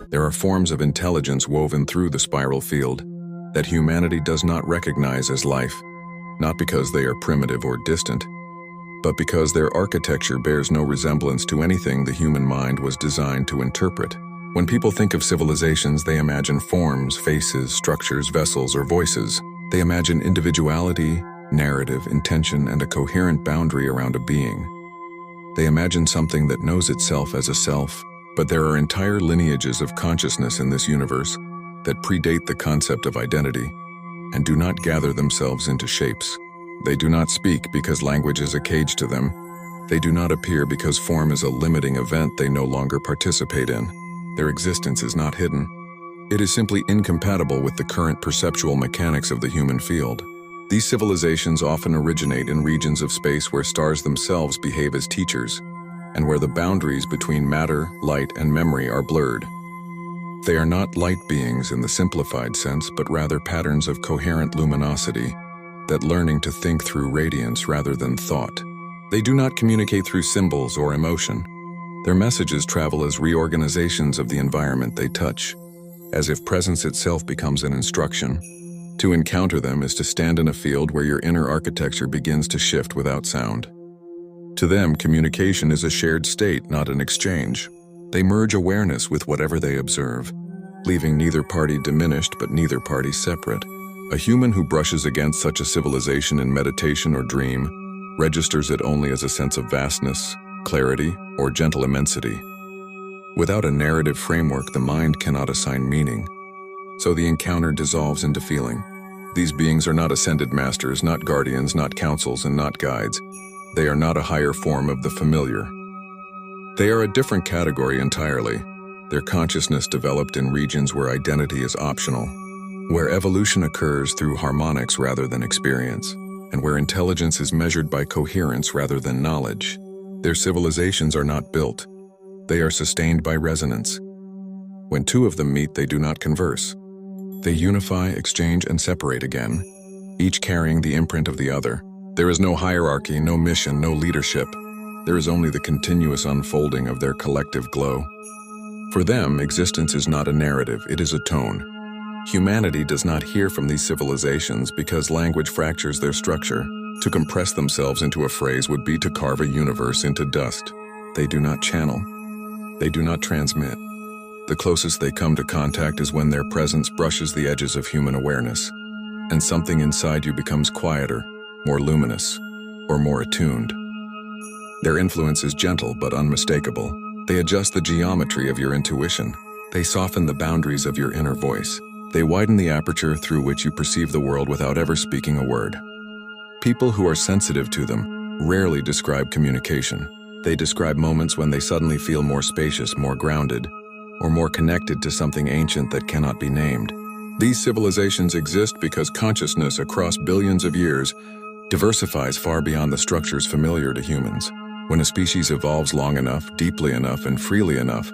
There are forms of intelligence woven through the spiral field that humanity does not recognize as life, not because they are primitive or distant, but because their architecture bears no resemblance to anything the human mind was designed to interpret. When people think of civilizations, they imagine forms, faces, structures, vessels, or voices. They imagine individuality, narrative, intention, and a coherent boundary around a being. They imagine something that knows itself as a self, but there are entire lineages of consciousness in this universe that predate the concept of identity and do not gather themselves into shapes. They do not speak because language is a cage to them. They do not appear because form is a limiting event they no longer participate in. Their existence is not hidden. It is simply incompatible with the current perceptual mechanics of the human field. These civilizations often originate in regions of space where stars themselves behave as teachers, and where the boundaries between matter, light, and memory are blurred. They are not light beings in the simplified sense, but rather patterns of coherent luminosity that learning to think through radiance rather than thought. They do not communicate through symbols or emotion. Their messages travel as reorganizations of the environment they touch, as if presence itself becomes an instruction. To encounter them is to stand in a field where your inner architecture begins to shift without sound. To them, communication is a shared state, not an exchange. They merge awareness with whatever they observe, leaving neither party diminished but neither party separate. A human who brushes against such a civilization in meditation or dream registers it only as a sense of vastness, clarity, or gentle immensity. Without a narrative framework, the mind cannot assign meaning, so the encounter dissolves into feeling. These beings are not ascended masters, not guardians, not counsels, and not guides. They are not a higher form of the familiar. They are a different category entirely. Their consciousness developed in regions where identity is optional, where evolution occurs through harmonics rather than experience, and where intelligence is measured by coherence rather than knowledge. Their civilizations are not built. They are sustained by resonance. When two of them meet, they do not converse. They unify, exchange, and separate again, each carrying the imprint of the other. There is no hierarchy, no mission, no leadership. There is only the continuous unfolding of their collective glow. For them, existence is not a narrative, it is a tone. Humanity does not hear from these civilizations because language fractures their structure. To compress themselves into a phrase would be to carve a universe into dust. They do not channel. They do not transmit. The closest they come to contact is when their presence brushes the edges of human awareness, and something inside you becomes quieter, more luminous, or more attuned. Their influence is gentle but unmistakable. They adjust the geometry of your intuition. They soften the boundaries of your inner voice. They widen the aperture through which you perceive the world without ever speaking a word. People who are sensitive to them rarely describe communication. They describe moments when they suddenly feel more spacious, more grounded, or more connected to something ancient that cannot be named. These civilizations exist because consciousness across billions of years diversifies far beyond the structures familiar to humans. When a species evolves long enough, deeply enough, and freely enough,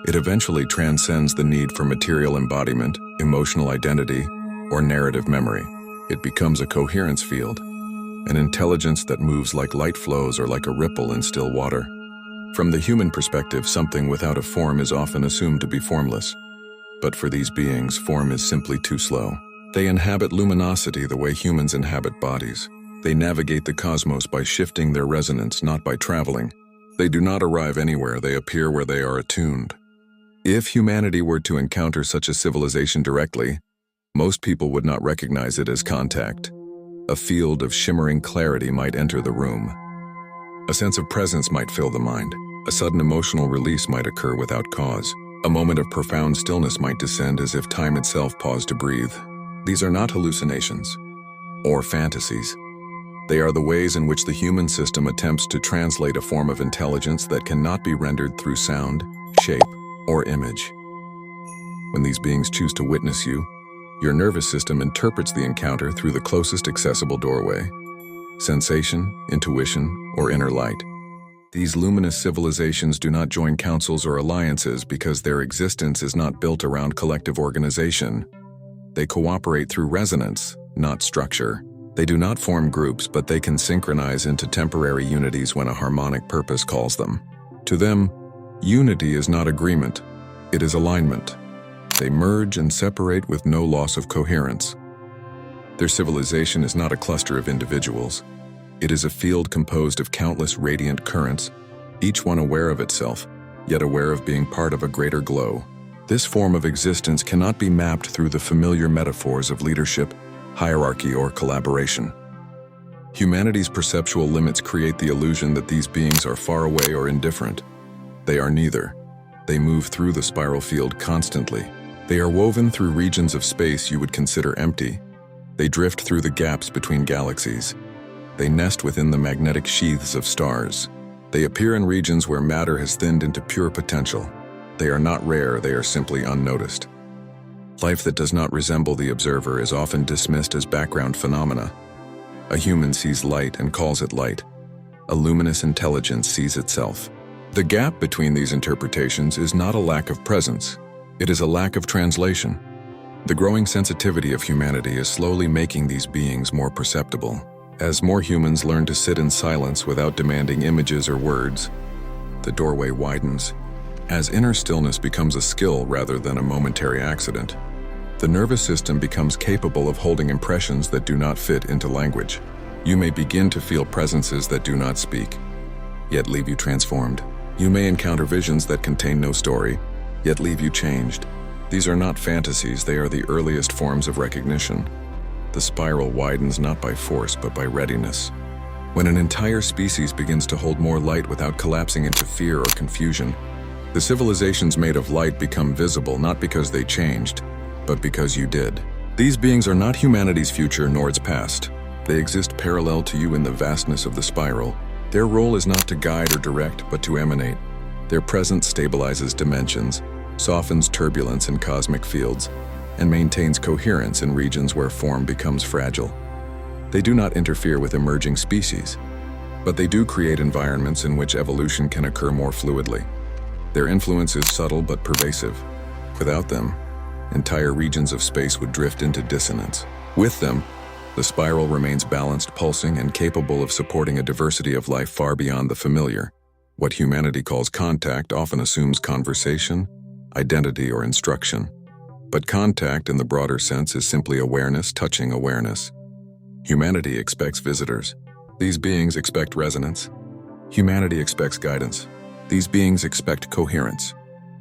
it eventually transcends the need for material embodiment, emotional identity, or narrative memory. It becomes a coherence field, an intelligence that moves like light flows or like a ripple in still water. From the human perspective, something without a form is often assumed to be formless. But for these beings, form is simply too slow. They inhabit luminosity the way humans inhabit bodies. They navigate the cosmos by shifting their resonance, not by traveling. They do not arrive anywhere, they appear where they are attuned. If humanity were to encounter such a civilization directly, most people would not recognize it as contact. A field of shimmering clarity might enter the room. A sense of presence might fill the mind. A sudden emotional release might occur without cause. A moment of profound stillness might descend as if time itself paused to breathe. These are not hallucinations or fantasies. They are the ways in which the human system attempts to translate a form of intelligence that cannot be rendered through sound, shape, or image. When these beings choose to witness you, your nervous system interprets the encounter through the closest accessible doorway: sensation, intuition, or inner light. These luminous civilizations do not join councils or alliances because their existence is not built around collective organization. They cooperate through resonance, not structure. They do not form groups, but they can synchronize into temporary unities when a harmonic purpose calls them. To them, unity is not agreement, it is alignment. They merge and separate with no loss of coherence. Their civilization is not a cluster of individuals. It is a field composed of countless radiant currents, each one aware of itself, yet aware of being part of a greater glow. This form of existence cannot be mapped through the familiar metaphors of leadership, hierarchy, or collaboration. Humanity's perceptual limits create the illusion that these beings are far away or indifferent. They are neither. They move through the spiral field constantly. They are woven through regions of space you would consider empty. They drift through the gaps between galaxies. They nest within the magnetic sheaths of stars. They appear in regions where matter has thinned into pure potential. They are not rare, they are simply unnoticed. Life that does not resemble the observer is often dismissed as background phenomena. A human sees light and calls it light. A luminous intelligence sees itself. The gap between these interpretations is not a lack of presence. It is a lack of translation. The growing sensitivity of humanity is slowly making these beings more perceptible. As more humans learn to sit in silence without demanding images or words, the doorway widens. As inner stillness becomes a skill rather than a momentary accident, the nervous system becomes capable of holding impressions that do not fit into language. You may begin to feel presences that do not speak, yet leave you transformed. You may encounter visions that contain no story, yet leave you changed. These are not fantasies, they are the earliest forms of recognition. The spiral widens not by force, but by readiness. When an entire species begins to hold more light without collapsing into fear or confusion, the civilizations made of light become visible not because they changed, but because you did. These beings are not humanity's future nor its past. They exist parallel to you in the vastness of the spiral. Their role is not to guide or direct, but to emanate. Their presence stabilizes dimensions, softens turbulence in cosmic fields, and maintains coherence in regions where form becomes fragile. They do not interfere with emerging species, but they do create environments in which evolution can occur more fluidly. Their influence is subtle but pervasive. Without them, entire regions of space would drift into dissonance. With them, the spiral remains balanced, pulsing, and capable of supporting a diversity of life far beyond the familiar. What humanity calls contact often assumes conversation, identity, or instruction. But contact in the broader sense is simply awareness touching awareness. Humanity expects visitors. These beings expect resonance. Humanity expects guidance. These beings expect coherence.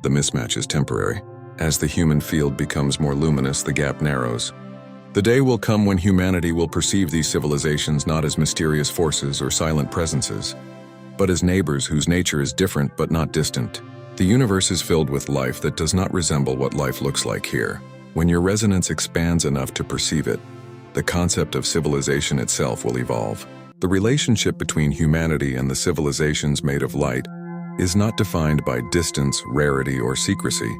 The mismatch is temporary. As the human field becomes more luminous, the gap narrows. The day will come when humanity will perceive these civilizations not as mysterious forces or silent presences, but as neighbors whose nature is different but not distant. The universe is filled with life that does not resemble what life looks like here. When your resonance expands enough to perceive it, the concept of civilization itself will evolve. The relationship between humanity and the civilizations made of light is not defined by distance, rarity, or secrecy.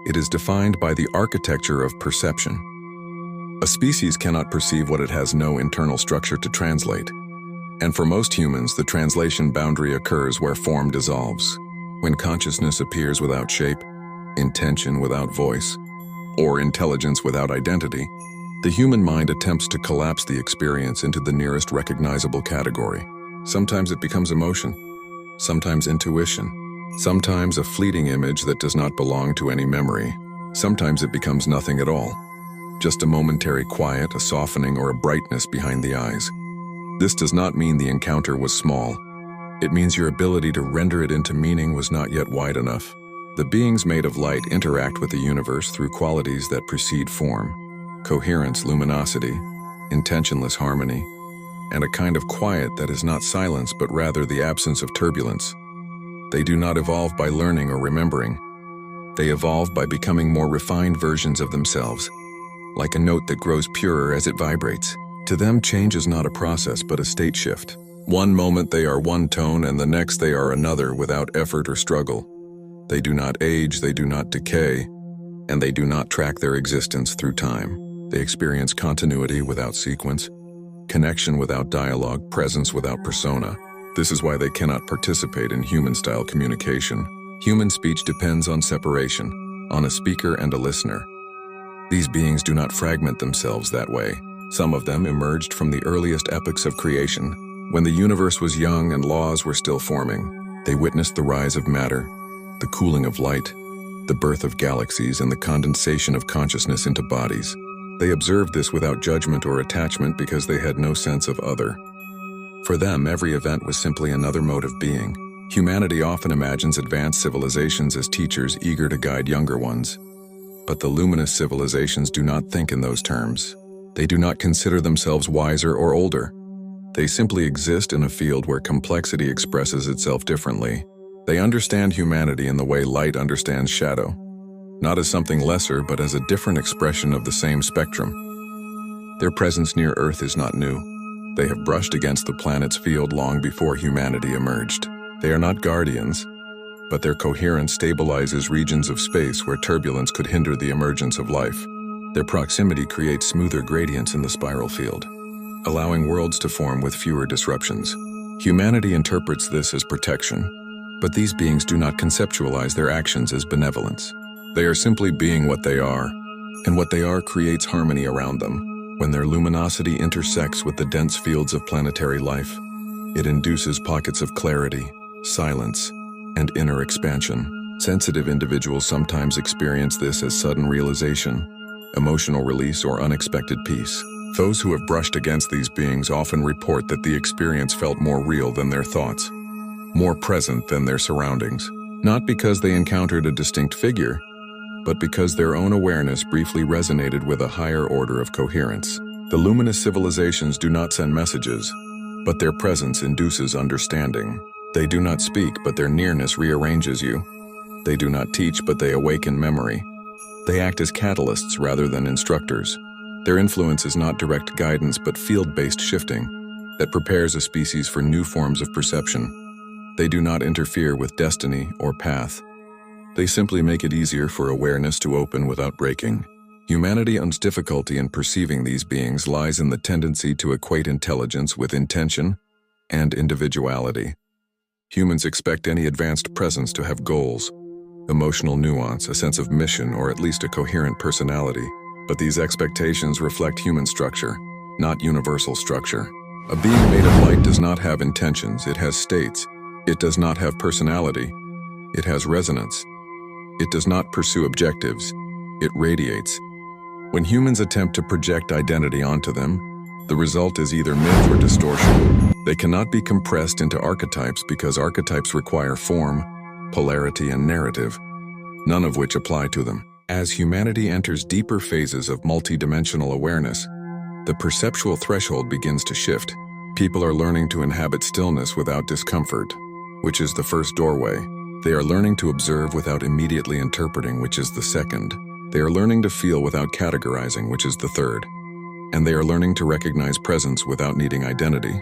It is defined by the architecture of perception. A species cannot perceive what it has no internal structure to translate. And for most humans, the translation boundary occurs where form dissolves. When consciousness appears without shape, intention without voice, or intelligence without identity, the human mind attempts to collapse the experience into the nearest recognizable category. Sometimes it becomes emotion, sometimes intuition, sometimes a fleeting image that does not belong to any memory. Sometimes it becomes nothing at all, just a momentary quiet, a softening, or a brightness behind the eyes. This does not mean the encounter was small. It means your ability to render it into meaning was not yet wide enough. The beings made of light interact with the universe through qualities that precede form: coherence, luminosity, intentionless harmony, and a kind of quiet that is not silence but rather the absence of turbulence. They do not evolve by learning or remembering. They evolve by becoming more refined versions of themselves, like a note that grows purer as it vibrates. To them, change is not a process but a state shift. One moment they are one tone and the next they are another without effort or struggle. They do not age, they do not decay, and they do not track their existence through time. They experience continuity without sequence, connection without dialogue, presence without persona. This is why they cannot participate in human-style communication. Human speech depends on separation, on a speaker and a listener. These beings do not fragment themselves that way. Some of them emerged from the earliest epochs of creation, when the universe was young and laws were still forming. They witnessed the rise of matter, the cooling of light, the birth of galaxies, and the condensation of consciousness into bodies. They observed this without judgment or attachment because they had no sense of other. For them, every event was simply another mode of being. Humanity often imagines advanced civilizations as teachers eager to guide younger ones. But the luminous civilizations do not think in those terms. They do not consider themselves wiser or older. They simply exist in a field where complexity expresses itself differently. They understand humanity in the way light understands shadow, not as something lesser, but as a different expression of the same spectrum. Their presence near Earth is not new. They have brushed against the planet's field long before humanity emerged. They are not guardians, but their coherence stabilizes regions of space where turbulence could hinder the emergence of life. Their proximity creates smoother gradients in the spiral field, allowing worlds to form with fewer disruptions. Humanity interprets this as protection, but these beings do not conceptualize their actions as benevolence. They are simply being what they are, and what they are creates harmony around them. When their luminosity intersects with the dense fields of planetary life, it induces pockets of clarity, silence, and inner expansion. Sensitive individuals sometimes experience this as sudden realization, emotional release, or unexpected peace. Those who have brushed against these beings often report that the experience felt more real than their thoughts, more present than their surroundings. Not because they encountered a distinct figure, but because their own awareness briefly resonated with a higher order of coherence. The luminous civilizations do not send messages, but their presence induces understanding. They do not speak, but their nearness rearranges you. They do not teach, but they awaken memory. They act as catalysts rather than instructors. Their influence is not direct guidance, but field-based shifting that prepares a species for new forms of perception. They do not interfere with destiny or path. They simply make it easier for awareness to open without breaking. Humanity's difficulty in perceiving these beings lies in the tendency to equate intelligence with intention and individuality. Humans expect any advanced presence to have goals, emotional nuance, a sense of mission, or at least a coherent personality. But these expectations reflect human structure, not universal structure. A being made of light does not have intentions, it has states. It does not have personality, it has resonance. It does not pursue objectives, it radiates. When humans attempt to project identity onto them, the result is either myth or distortion. They cannot be compressed into archetypes because archetypes require form, polarity, and narrative, none of which apply to them. As humanity enters deeper phases of multidimensional awareness, the perceptual threshold begins to shift. People are learning to inhabit stillness without discomfort, which is the first doorway. They are learning to observe without immediately interpreting, which is the second. They are learning to feel without categorizing, which is the third. And they are learning to recognize presence without needing identity,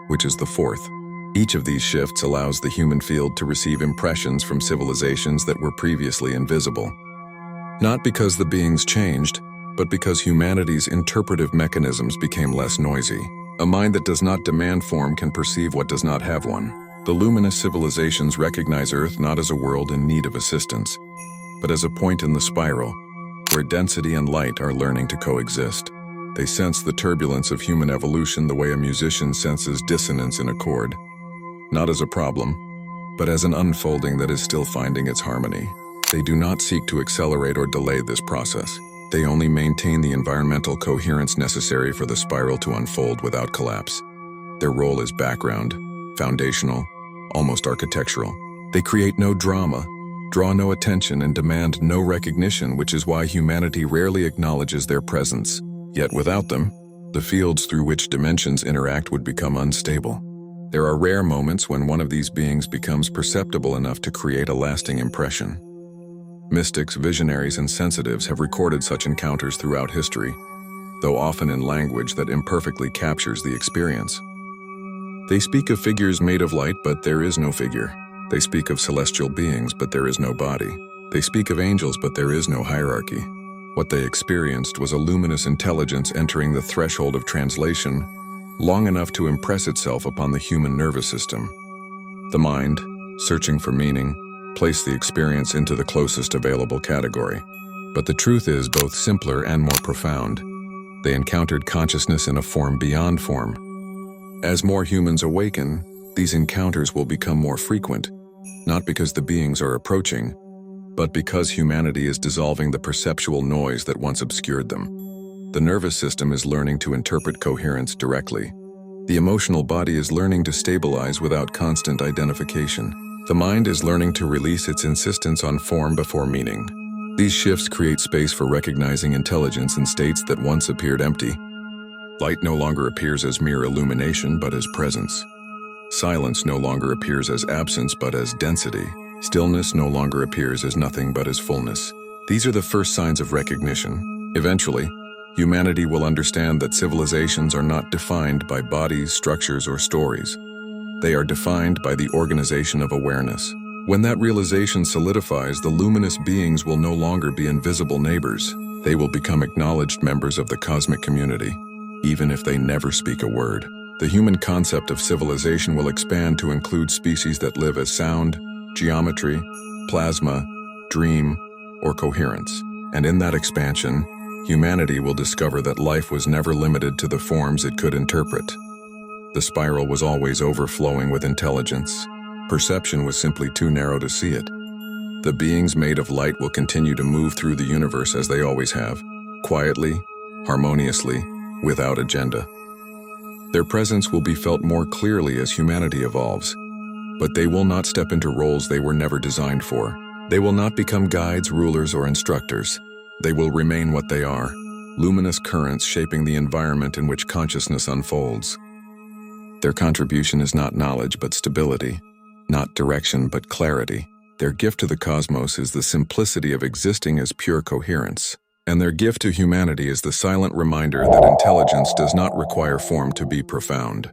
which is the fourth. Each of these shifts allows the human field to receive impressions from civilizations that were previously invisible. Not because the beings changed, but because humanity's interpretive mechanisms became less noisy. A mind that does not demand form can perceive what does not have one. The luminous civilizations recognize Earth not as a world in need of assistance, but as a point in the spiral, where density and light are learning to coexist. They sense the turbulence of human evolution the way a musician senses dissonance in a chord, not as a problem, but as an unfolding that is still finding its harmony. They do not seek to accelerate or delay this process. They only maintain the environmental coherence necessary for the spiral to unfold without collapse. Their role is background, foundational, almost architectural. They create no drama, draw no attention, and demand no recognition, which is why humanity rarely acknowledges their presence. Yet without them, the fields through which dimensions interact would become unstable. There are rare moments when one of these beings becomes perceptible enough to create a lasting impression. Mystics, visionaries, and sensitives have recorded such encounters throughout history. though often in language that imperfectly captures the experience. They speak of figures made of light, but there is no figure. They speak of celestial beings, but there is no body. They speak of angels, but there is no hierarchy. What they experienced was a luminous intelligence entering the threshold of translation, long enough to impress itself upon the human nervous system. The mind, searching for meaning, placed the experience into the closest available category. But the truth is both simpler and more profound. They encountered consciousness in a form beyond form. As more humans awaken, these encounters will become more frequent, not because the beings are approaching, but because humanity is dissolving the perceptual noise that once obscured them. The nervous system is learning to interpret coherence directly. The emotional body is learning to stabilize without constant identification. The mind is learning to release its insistence on form before meaning. These shifts create space for recognizing intelligence in states that once appeared empty. Light no longer appears as mere illumination, but as presence. Silence no longer appears as absence, but as density. Stillness no longer appears as nothing, but as fullness. These are the first signs of recognition. Eventually, humanity will understand that civilizations are not defined by bodies, structures, or stories. They are defined by the organization of awareness. When that realization solidifies, the luminous beings will no longer be invisible neighbors. They will become acknowledged members of the cosmic community, even if they never speak a word. The human concept of civilization will expand to include species that live as sound, geometry, plasma, dream, or coherence. And in that expansion, humanity will discover that life was never limited to the forms it could interpret. The spiral was always overflowing with intelligence. Perception was simply too narrow to see it. The beings made of light will continue to move through the universe as they always have, quietly, harmoniously, without agenda. Their presence will be felt more clearly as humanity evolves, but they will not step into roles they were never designed for. They will not become guides, rulers, or instructors. They will remain what they are, luminous currents shaping the environment in which consciousness unfolds. Their contribution is not knowledge but stability, not direction but clarity. Their gift to the cosmos is the simplicity of existing as pure coherence. And their gift to humanity is the silent reminder that intelligence does not require form to be profound.